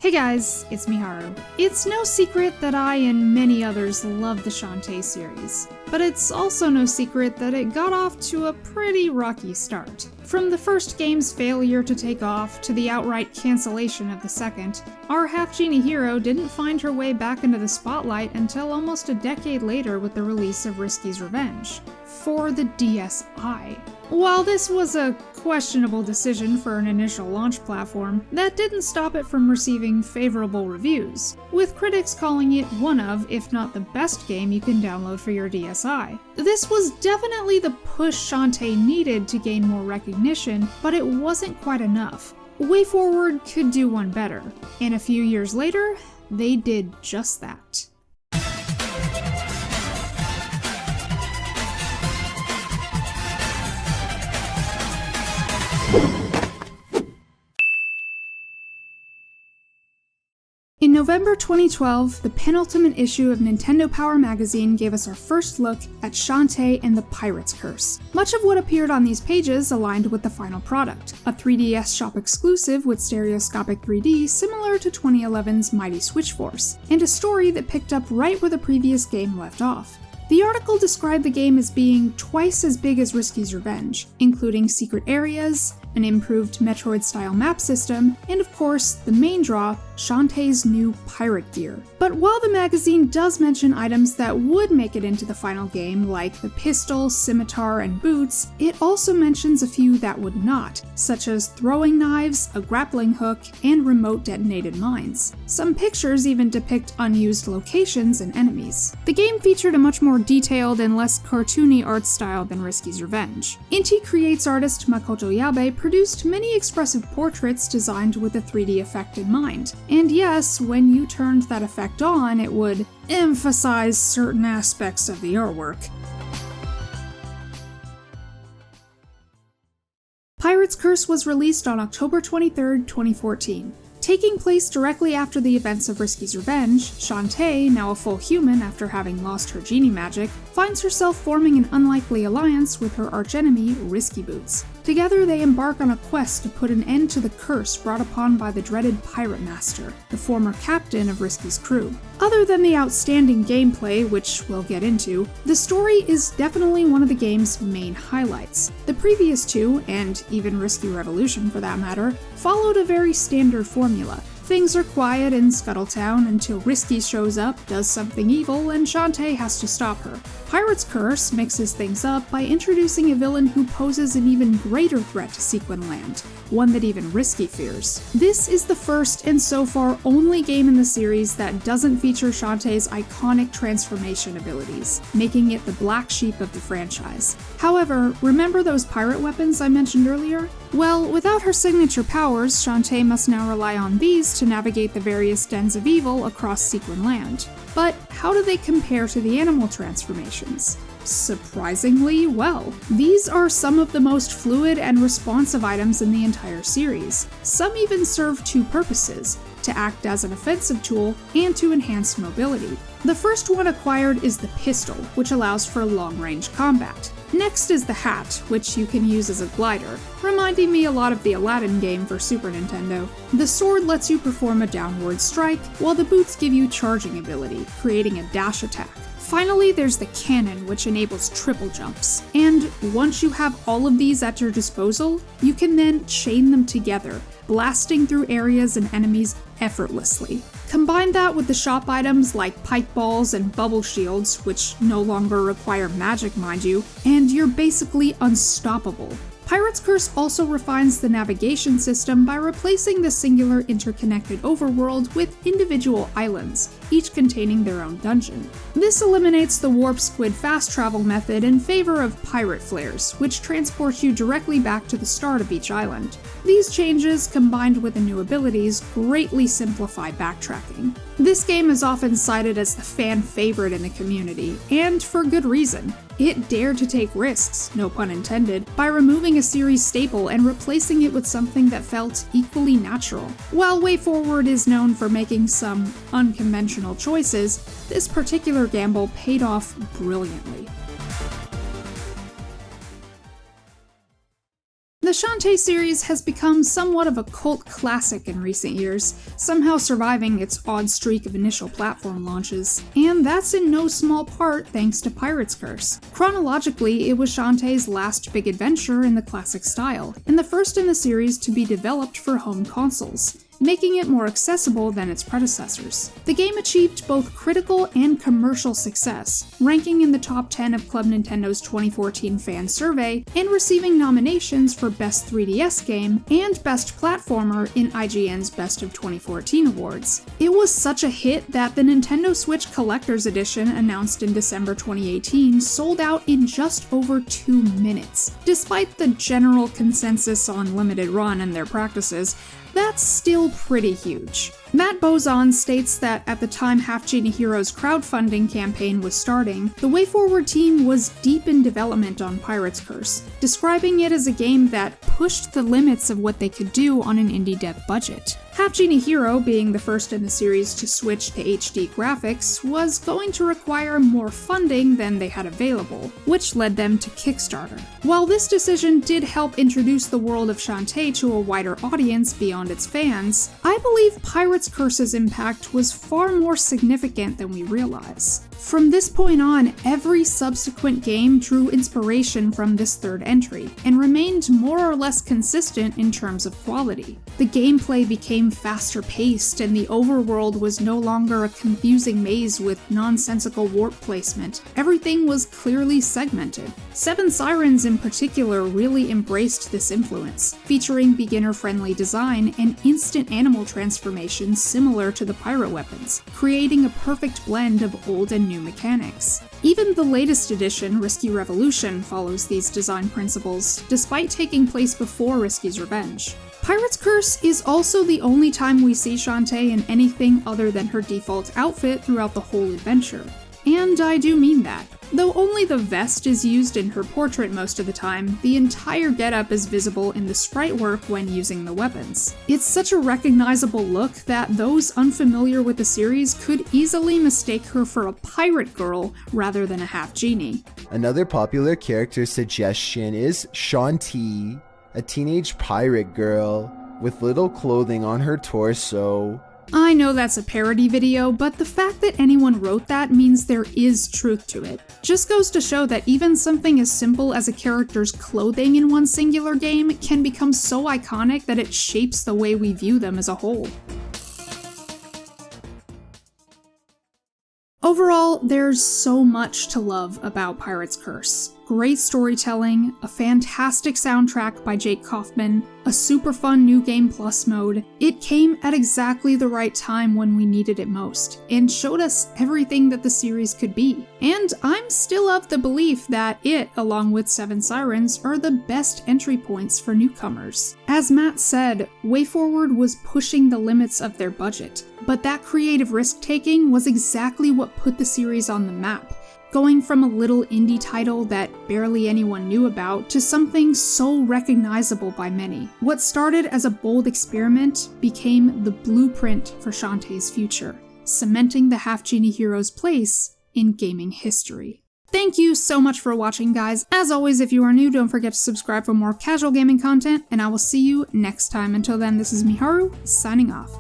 Hey guys, it's Miharu. It's no secret that I and many others love the Shantae series, but it's also no secret that it got off to a pretty rocky start. From the first game's failure to take off to the outright cancellation of the second, our half-genie hero didn't find her way back into the spotlight until almost a decade later with the release of Risky's Revenge for the DSi. While this was a questionable decision for an initial launch platform, that didn't stop it from receiving favorable reviews, with critics calling it one of, if not the best game you can download for your DSi. This was definitely the push Shantae needed to gain more recognition, but it wasn't quite enough. WayForward could do one better, and a few years later, they did just that. In November 2012, the penultimate issue of Nintendo Power magazine gave us our first look at Shantae and the Pirate's Curse. Much of what appeared on these pages aligned with the final product, a 3DS shop exclusive with stereoscopic 3D similar to 2011's Mighty Switch Force, and a story that picked up right where the previous game left off. The article described the game as being twice as big as Risky's Revenge, including secret areas, an improved Metroid-style map system, and of course, the main draw, Shantae's new pirate gear. But while the magazine does mention items that would make it into the final game, like the pistol, scimitar, and boots, it also mentions a few that would not, such as throwing knives, a grappling hook, and remote detonated mines. Some pictures even depict unused locations and enemies. The game featured a much more detailed and less cartoony art style than Risky's Revenge. Inti Creates artist Makoto Yabe produced many expressive portraits designed with a 3D effect in mind. And yes, when you turned that effect on, it would emphasize certain aspects of the artwork. Pirate's Curse was released on October 23, 2014. Taking place directly after the events of Risky's Revenge, Shantae, now a full human after having lost her genie magic, finds herself forming an unlikely alliance with her archenemy, Risky Boots. Together they embark on a quest to put an end to the curse brought upon by the dreaded Pirate Master, the former captain of Risky's crew. Other than the outstanding gameplay, which we'll get into, the story is definitely one of the game's main highlights. The previous two, and even Risky Revolution for that matter, followed a very standard formula. Things are quiet in Scuttletown until Risky shows up, does something evil, and Shantae has to stop her. Pirate's Curse mixes things up by introducing a villain who poses an even greater threat to Sequin Land, one that even Risky fears. This is the first and so far only game in the series that doesn't feature Shantae's iconic transformation abilities, making it the black sheep of the franchise. However, remember those pirate weapons I mentioned earlier? Well, without her signature powers, Shantae must now rely on these to navigate the various dens of evil across Sequin Land. But how do they compare to the animal transformations? Surprisingly well. These are some of the most fluid and responsive items in the entire series. Some even serve two purposes: to act as an offensive tool and to enhance mobility. The first one acquired is the pistol, which allows for long-range combat. Next is the hat, which you can use as a glider, reminding me a lot of the Aladdin game for Super Nintendo. The sword lets you perform a downward strike, while the boots give you charging ability, creating a dash attack. Finally, there's the cannon, which enables triple jumps. And once you have all of these at your disposal, you can then chain them together, blasting through areas and enemies effortlessly. Combine that with the shop items like pike balls and bubble shields, which no longer require magic, mind you, and you're basically unstoppable. Pirate's Curse also refines the navigation system by replacing the singular interconnected overworld with individual islands, each containing their own dungeon. This eliminates the warp squid fast travel method in favor of pirate flares, which transport you directly back to the start of each island. These changes, combined with the new abilities, greatly simplify backtracking. This game is often cited as the fan favorite in the community, and for good reason. It dared to take risks, no pun intended, by removing a series staple and replacing it with something that felt equally natural. While WayForward is known for making some unconventional choices, this particular gamble paid off brilliantly. The The Shantae series has become somewhat of a cult classic in recent years, somehow surviving its odd streak of initial platform launches, and that's in no small part thanks to Pirate's Curse. Chronologically, it was Shantae's last big adventure in the classic style, and the first in the series to be developed for home consoles, making it more accessible than its predecessors. The game achieved both critical and commercial success, ranking in the top 10 of Club Nintendo's 2014 fan survey, and receiving nominations for Best 3DS Game and Best Platformer in IGN's Best of 2014 awards. It was such a hit that the Nintendo Switch Collector's Edition, announced in December 2018, sold out in just over 2 minutes. Despite the general consensus on limited run and their practices, that's still pretty huge. Matt Bozon states that at the time Half Genie Heroes crowdfunding campaign was starting, the WayForward team was deep in development on Pirate's Curse, describing it as a game that pushed the limits of what they could do on an indie dev budget. Half Genie Hero, being the first in the series to switch to HD graphics, was going to require more funding than they had available, which led them to Kickstarter. While this decision did help introduce the world of Shantae to a wider audience beyond its fans, I believe Pirate's Curse's impact was far more significant than we realize. From this point on, every subsequent game drew inspiration from this third entry, and remained more or less consistent in terms of quality. The gameplay became faster paced, and the overworld was no longer a confusing maze with nonsensical warp placement. Everything was clearly segmented. Seven Sirens in particular really embraced this influence, featuring beginner-friendly design and instant animal transformations similar to the pirate weapons, creating a perfect blend of old and new mechanics. Even the latest edition, Risky Revolution, follows these design principles, despite taking place before Risky's Revenge. Pirate's Curse is also the only time we see Shantae in anything other than her default outfit throughout the whole adventure. And I do mean that. Though only the vest is used in her portrait most of the time, the entire getup is visible in the sprite work when using the weapons. It's such a recognizable look that those unfamiliar with the series could easily mistake her for a pirate girl rather than a half genie. Another popular character suggestion is Shantae, a teenage pirate girl with little clothing on her torso. I know that's a parody video, but the fact that anyone wrote that means there is truth to it. Just goes to show that even something as simple as a character's clothing in one singular game can become so iconic that it shapes the way we view them as a whole. Overall, there's so much to love about Pirate's Curse. Great storytelling, a fantastic soundtrack by Jake Kaufman, a super fun New Game Plus mode. It came at exactly the right time when we needed it most, and showed us everything that the series could be. And I'm still of the belief that it, along with Seven Sirens, are the best entry points for newcomers. As Matt said, WayForward was pushing the limits of their budget, but that creative risk-taking was exactly what put the series on the map. Going from a little indie title that barely anyone knew about to something so recognizable by many. What started as a bold experiment became the blueprint for Shantae's future, cementing the Half Genie Hero's place in gaming history. Thank you so much for watching, guys. As always, if you are new, don't forget to subscribe for more casual gaming content, and I will see you next time. Until then, this is Miharu, signing off.